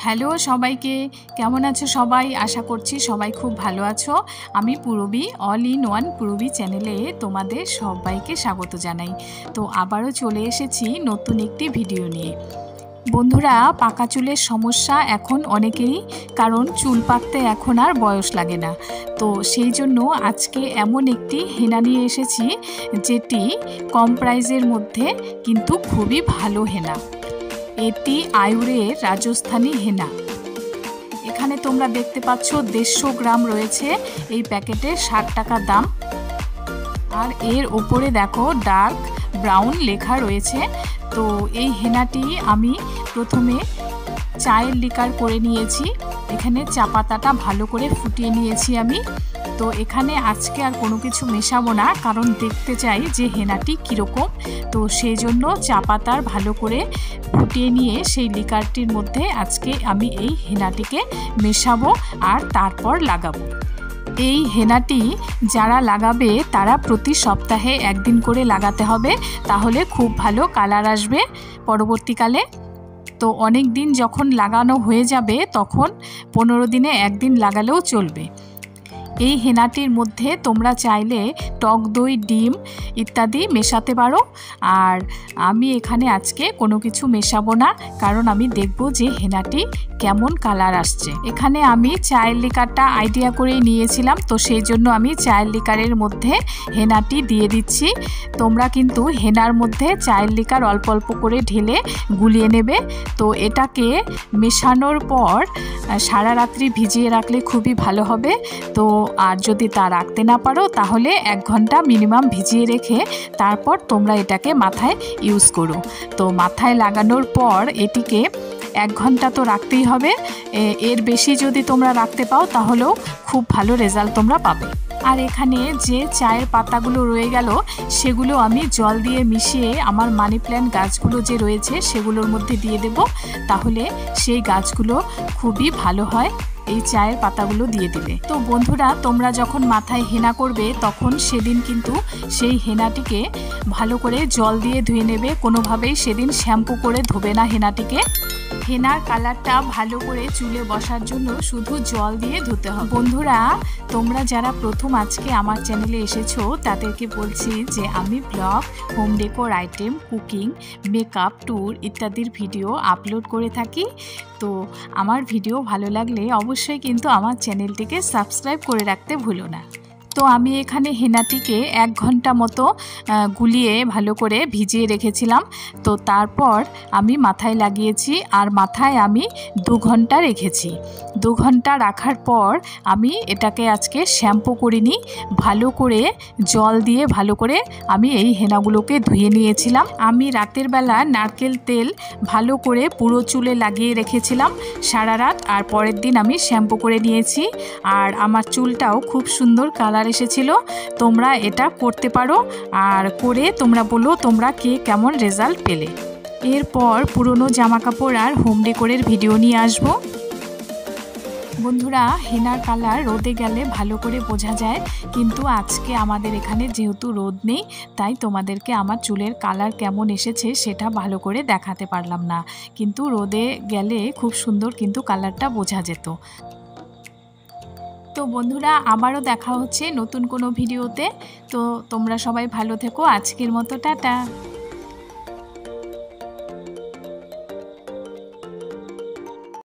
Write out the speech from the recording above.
Hello সবাইকে, কেমন আছো সবাই? আশা করছি সবাই খুব ভালো আছো। আমি Purabi, all in one Purabi চ্যানেলে তোমাদের সবাইকে স্বাগত জানাই। তো আবারও চলে এসেছি নতুন একটি ভিডিও নিয়ে। বন্ধুরা, পাকা চুলের সমস্যা এখন অনেকেরই, কারণ চুল পাকতে এখন আর বয়স লাগে না। তো সেই জন্য আজকে এমন একটি হেনা নিয়ে এসেছি যেটি কম প্রাইসের মধ্যে কিন্তু খুবই ভালো হেনা। এটি আয়ুরের রাজস্থানী হেনা। এখানে তোমরা দেখতে পাচ্ছ 150 গ্রাম রয়েছে এই প্যাকেটে, 60 টাকা দাম। আর এর ওপরে দেখো ডার্ক ব্রাউন লেখা রয়েছে। তো এই হেনাটি আমি প্রথমে চায়ের লিকার করে নিয়েছি। এখানে চা পাতাটা ভালো করে ফুটিয়ে নিয়েছি আমি। তো এখানে আজকে আর কোনো কিছু মেশাবো না, কারণ দেখতে চাই যে হেনাটি কীরকম। তো সেই জন্য চা পাতার ভালো করে ফুটিয়ে নিয়ে সেই লিকারটির মধ্যে আজকে আমি এই হেনাটিকে মেশাবো আর তারপর লাগাবো। এই হেনাটি যারা লাগাবে তারা প্রতি সপ্তাহে একদিন করে লাগাতে হবে, তাহলে খুব ভালো কালার আসবে পরবর্তীকালে। তো অনেক দিন যখন লাগানো হয়ে যাবে তখন 15 দিনে একদিন লাগালেও চলবে। এই হেনাটির মধ্যে তোমরা চাইলে টক দই, ডিম ইত্যাদি মেশাতে পারো। আর আমি এখানে আজকে কোনো কিছু মেশাবো না, কারণ আমি দেখব যে হেনাটি কেমন কালার আসছে। এখানে আমি চায়ের লিকারটা আইডিয়া করেই নিয়েছিলাম, তো সেই জন্য আমি চায়ের লিকারের মধ্যে হেনাটি দিয়ে দিচ্ছি। তোমরা কিন্তু হেনার মধ্যে চায়ের লিকার অল্প অল্প করে ঢেলে গুলিয়ে নেবে। তো এটাকে মেশানোর পর সারা রাত্রি ভিজিয়ে রাখলে খুবই ভালো হবে। তো আর যদি তা রাখতে না পারো তাহলে 1 ঘন্টা মিনিমাম ভিজিয়ে রেখে তারপর তোমরা এটাকে মাথায় ইউজ করো। তো মাথায় লাগানোর পর এটিকে 1 ঘন্টা তো রাখতেই হবে। এর বেশি যদি তোমরা রাখতে পাও তাহলেও খুব ভালো রেজাল্ট তোমরা পাবে। আর এখানে যে চায়ের পাতাগুলো রয়ে গেল সেগুলো আমি জল দিয়ে মিশিয়ে আমার মানি প্ল্যান্ট গাছগুলো যে রয়েছে সেগুলোর মধ্যে দিয়ে দেব, তাহলে সেই গাছগুলো খুবই ভালো হয় এই চায়ের পাতাগুলো দিয়ে দিলে। তো বন্ধুরা, তোমরা যখন মাথায় হেনা করবে তখন সেদিন কিন্তু সেই হেনাটিকে ভালো করে জল দিয়ে ধুয়ে নেবে। কোনোভাবেই সেদিন শ্যাম্পু করে ধোবে না হেনাটিকে। হেনার কালারটা ভালো করে চুলে বসার জন্য শুধু জল দিয়ে ধুতে হবে। বন্ধুরা, তোমরা যারা প্রথম আজকে আমার চ্যানেলে এসেছো তাদেরকে বলছি যে আমি blog, home decor item, cooking, makeup, tour ইত্যাদির ভিডিও আপলোড করে থাকি। তো আমার ভিডিও ভালো লাগলে অবশ্যই কিন্তু আমার চ্যানেলটিকে সাবস্ক্রাইব করে রাখতে ভুলো না। তো আমি এখানে হেনাটিকে 1 ঘন্টা মতো গুলিয়ে ভালো করে ভিজিয়ে রেখেছিলাম। তো তারপর আমি মাথায় লাগিয়েছি, আর মাথায় আমি 2 ঘন্টা রেখেছি। 2 ঘন্টা রাখার পর আমি এটাকে আজকে শ্যাম্পু করিনি, ভালো করে জল দিয়ে ভালো করে আমি এই হেনাগুলোকে ধুয়ে নিয়েছিলাম। আমি রাতের বেলা নারকেল তেল ভালো করে পুরো চুলে লাগিয়ে রেখেছিলাম সারা রাত, আর পরের দিন আমি শ্যাম্পু করে নিয়েছি। আর আমার চুলটাও খুব সুন্দর কালার এসেছিল। তোমরা এটা করতে পারো, আর করে তোমরা বলো তোমরা কে কেমন রেজাল্ট পেলে। এরপর পুরনো জামা কাপড় আর হোম ডেকোরের ভিডিও নিয়ে আসবো। বন্ধুরা, হেনার কালার রোদে গেলে ভালো করে বোঝা যায়, কিন্তু আজকে আমাদের এখানে যেহেতু রোদ নেই তাই তোমাদেরকে আমার চুলের কালার কেমন এসেছে সেটা ভালো করে দেখাতে পারলাম না, কিন্তু রোদে গেলে খুব সুন্দর কিন্তু কালারটা বোঝা যেত। তো বন্ধুরা, আবারও দেখা হচ্ছে নতুন কোনো ভিডিওতে। তো তোমরা সবাই ভালো থেকো। আজকের মতো টাটা।